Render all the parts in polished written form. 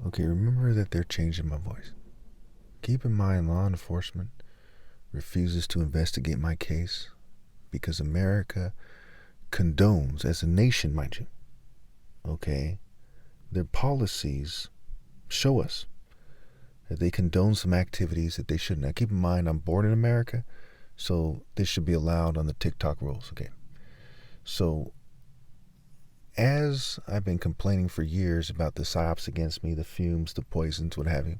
Okay, remember that they're changing my voice. Keep in mind, law enforcement refuses to investigate my case because America condones, as a nation, mind you, okay, their policies show us that they condone some activities that they shouldn't. Now, keep in mind, I'm born in America, so this should be allowed on the TikTok rules, okay? So, as I've been complaining for years about the psyops against me, the fumes, the poisons, what have you,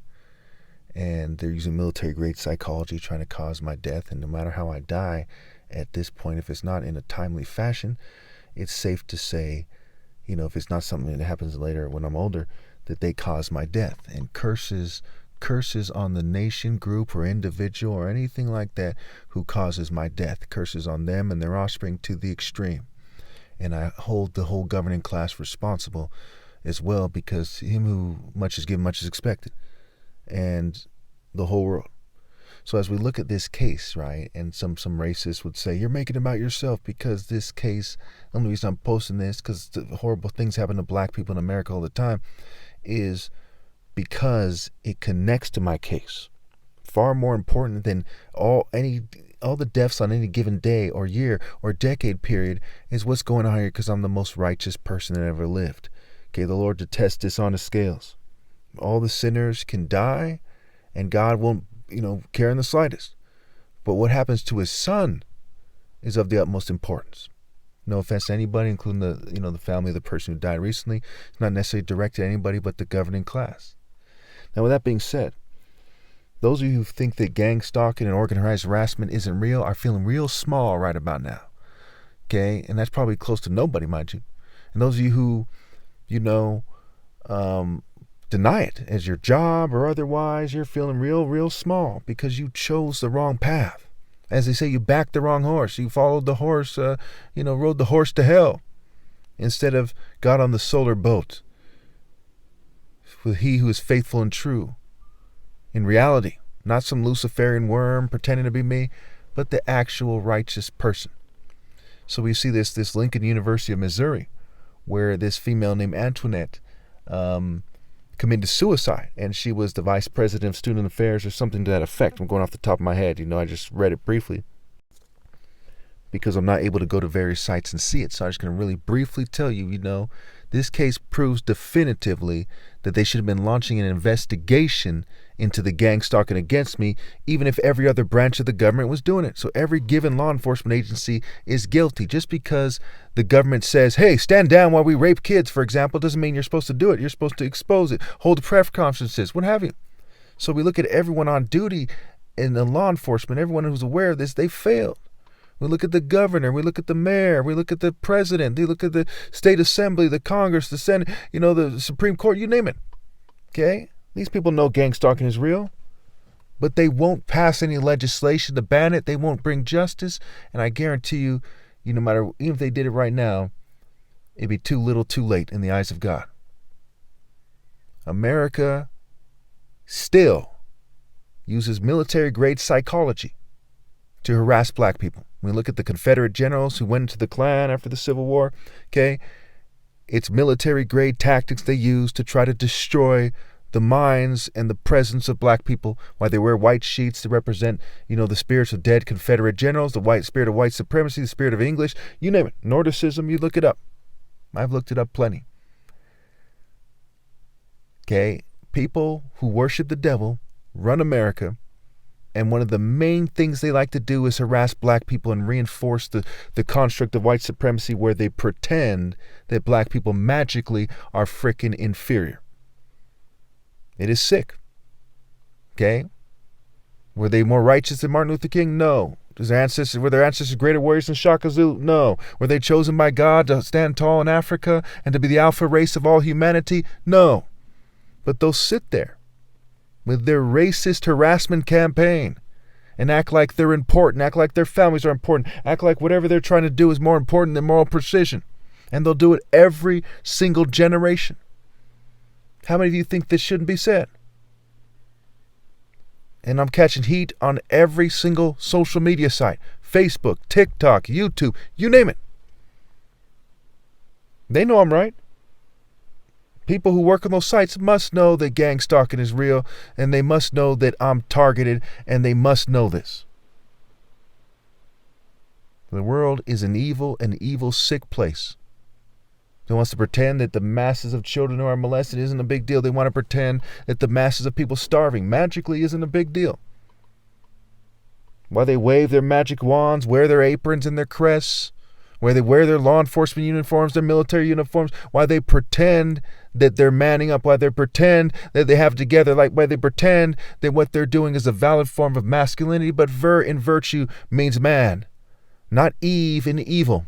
and they're using military-grade psychology trying to cause my death, and no matter how I die, at this point, if it's not in a timely fashion, it's safe to say, if it's not something that happens later when I'm older, that they cause my death. And curses on the nation, group, or individual, or anything like that who causes my death. Curses on them and their offspring to the extreme. And I hold the whole governing class responsible as well, because him who much is given, much is expected. And the whole world. So as we look at this case, right, and some racists would say, you're making it about yourself because this case, the only reason I'm posting this, because the horrible things happen to black people in America all the time, is because it connects to my case. Far more important than all the deaths on any given day or year or decade period is what's going on here, because I'm the most righteous person that ever lived. Okay, the Lord detests dishonest scales. All the sinners can die, and God won't care in the slightest. But what happens to his son is of the utmost importance. No offense to anybody, including the family of the person who died recently. It's not necessarily directed at anybody but the governing class. Now, with that being said, those of you who think that gang stalking and organized harassment isn't real are feeling real small right about now. Okay? And that's probably close to nobody, mind you. And those of you who, deny it as your job or otherwise, you're feeling real small because you chose the wrong path. As they say, you backed the wrong horse. You followed the horse, rode the horse to hell instead of got on the solar boat with he who is faithful and true. In reality, not some Luciferian worm pretending to be me, but the actual righteous person. So we see this Lincoln University of Missouri, where this female named Antoinette committed suicide, and she was the vice president of student affairs or something to that effect. I'm going off the top of my head. I just read it briefly because I'm not able to go to various sites and see it. So I'm just going to really briefly tell you, this case proves definitively that they should have been launching an investigation into the gang stalking against me, even if every other branch of the government was doing it. So every given law enforcement agency is guilty. Just because the government says, hey, stand down while we rape kids, for example, doesn't mean you're supposed to do it. You're supposed to expose it, hold press conferences, what have you. So we look at everyone on duty in the law enforcement, everyone who's aware of this, they failed. We look at the governor, we look at the mayor, we look at the president, we look at the state assembly, the Congress, the Senate, the Supreme Court, you name it. Okay? These people know gang stalking is real, but they won't pass any legislation to ban it. They won't bring justice. And I guarantee you, no matter, even if they did it right now, it'd be too little too late in the eyes of God. America still uses military-grade psychology to harass black people. We look at the Confederate generals who went into the Klan after the Civil War, okay? It's military-grade tactics they use to try to destroy the minds and the presence of black people, why they wear white sheets to represent, the spirits of dead Confederate generals, the white spirit of white supremacy, the spirit of English, you name it. Nordicism, you look it up. I've looked it up plenty. Okay? People who worship the devil run America, and one of the main things they like to do is harass black people and reinforce the construct of white supremacy, where they pretend that black people magically are frickin' inferior. It is sick. Okay? Were they more righteous than Martin Luther King? No. Were their ancestors greater warriors than Shaka Zulu? No. Were they chosen by God to stand tall in Africa and to be the alpha race of all humanity? No. But they'll sit there with their racist harassment campaign and act like they're important, act like their families are important, act like whatever they're trying to do is more important than moral precision. And they'll do it every single generation. How many of you think this shouldn't be said? And I'm catching heat on every single social media site. Facebook, TikTok, YouTube, you name it. They know I'm right. People who work on those sites must know that gang stalking is real, and they must know that I'm targeted, and they must know this. The world is an evil, sick place. They want to pretend that the masses of children who are molested isn't a big deal. They want to pretend that the masses of people starving magically isn't a big deal. Why they wave their magic wands, wear their aprons and their crests, why they wear their law enforcement uniforms, their military uniforms, why they pretend that they're manning up, why they pretend that they have it together, like why they pretend that what they're doing is a valid form of masculinity, but ver in virtue means man, not Eve in evil.